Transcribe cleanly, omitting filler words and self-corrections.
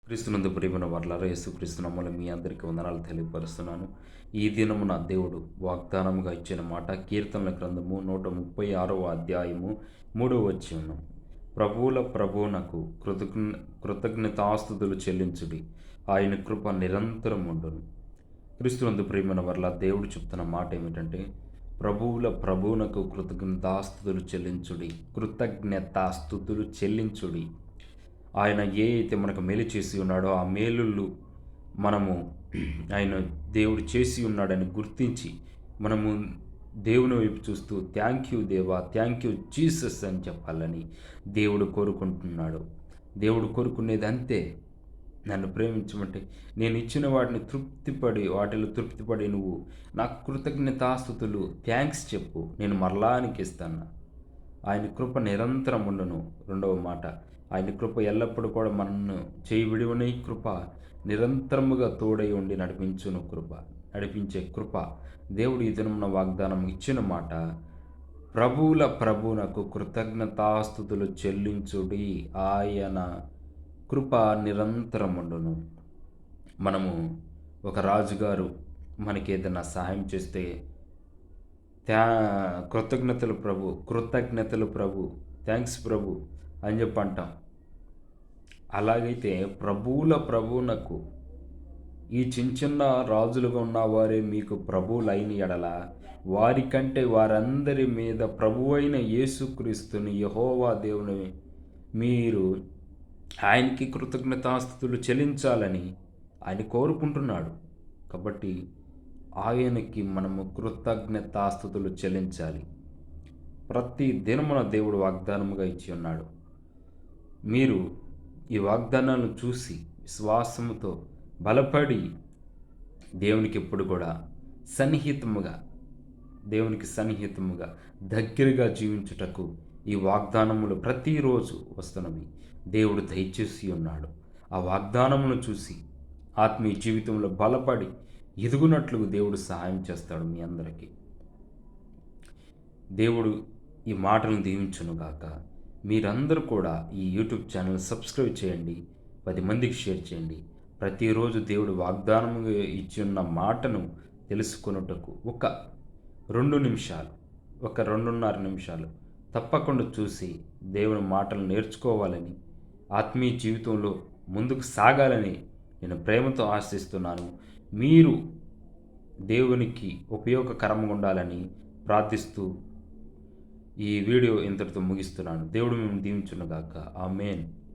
క్రీస్తునందు ప్రియమైన వర్లారా యేసుక్రీస్తు నామములో మీ అందరికీ వందనాలు తెలియపరుస్తున్నాను. ఈ దినమున దేవుడు వాగ్దానముగా ఇచ్చిన మాట కీర్తనల గ్రంథము 136వ అధ్యాయము 3వ వచనం. ప్రభువుల ప్రభువునకు కృతజ్ఞతాస్తుతులు చెల్లించుడి, ఆయన కృప నిరంతరం ఉండును. క్రీస్తునందు ప్రియమైన వర్ల దేవుడు చెప్తున్న మాట ఏమిటంటే, ప్రభువుల ప్రభువునకు కృతజ్ఞతాస్తుతులు చెల్లించుడి. ఆయన అయితే మనకు మేలు చేసి ఉన్నాడో ఆ మేలుళ్ళు మనము ఆయన దేవుడు చేసి ఉన్నాడని గుర్తించి మనము దేవుని వైపు చూస్తూ థ్యాంక్ యూ దేవా, థ్యాంక్ యూ జీసస్ అని చెప్పాలని దేవుడు కోరుకుంటున్నాడు. దేవుడు కోరుకునేది అంతే. నన్ను ప్రేమించమంటే నేను ఇచ్చిన వాటిలో తృప్తిపడి నువ్వు నాకు కృతజ్ఞతాస్తుతులు థ్యాంక్స్ చెప్పు, నేను మరలా నీకు ఇస్తాను. ఆయన కృప నిరంతరం ఉండును. రెండవ మాట, ఆయన కృప ఎల్లప్పుడూ కూడా మనను చేయి విడివని కృప నిరంతరముగా తోడై ఉండి నడిపించే కృప దేవుడు ఈ దినమున వాగ్దానం ఇచ్చిన మాట. ప్రభువుల ప్రభువునకు కృతజ్ఞతాస్తుతులు చెల్లించుడి, ఆయన కృప నిరంతరం ఉండును. మనము ఒక రాజుగారు మనకి ఏదైనా సహాయం చేస్తే కృతజ్ఞతలు ప్రభు, థ్యాంక్స్ ప్రభు అని చెప్పి అంటాం. అలాగైతే ప్రభువుల ప్రభువునకు ఈ చిన్న రాజులుగా ఉన్నవారే మీకు ప్రభువులైన ఎడల వారికంటే వారందరి మీద ప్రభువైన యేసుక్రీస్తుని యెహోవా దేవుని మీరు ఆయనకి కృతజ్ఞతాస్తుతులు చెల్లించాలని ఆయన కోరుకుంటున్నాడు. కాబట్టి ఆయనకి మనము కృతజ్ఞతాస్తుతులు చెల్లించాలి. ప్రతి దినమున దేవుడు వాగ్దానముగా ఇచ్చి ఉన్నాడు. మీరు ఈ వాగ్దానాలను చూసి విశ్వాసముతో బలపడి దేవునికి ఎప్పుడు కూడా సన్నిహితముగా దగ్గరగా జీవించుటకు ఈ వాగ్దానములు ప్రతిరోజు వస్తున్నవి. దేవుడు దయచేసి ఉన్నాడు. ఆ వాగ్దానమును చూసి ఆత్మీయ జీవితంలో బలపడి ఎదుగునట్లు దేవుడు సహాయం చేస్తాడు. మీ అందరికీ దేవుడు ఈ మాటలను దీవించునుగాక. మీరందరూ కూడా ఈ యూట్యూబ్ ఛానల్ సబ్స్క్రైబ్ చేయండి, 10 మందికి షేర్ చేయండి. ప్రతిరోజు దేవుడు వాగ్దానముగా ఇచ్చి ఉన్న మాటను తెలుసుకొనుటకు ఒక 2.5 నిమిషాలు తప్పకుండా చూసి దేవుని మాటలు నేర్చుకోవాలని, ఆత్మీయ జీవితంలో ముందుకు సాగాలని నేను ప్రేమతో ఆశిస్తున్నాను. మీరు దేవునికి ఉపయోగకరంగా ఉండాలని ప్రార్థిస్తూ ఈ వీడియో ఇంతటితో ముగిస్తున్నాను. దేవుడు మేము దీవించునుగాక. ఆమేన్.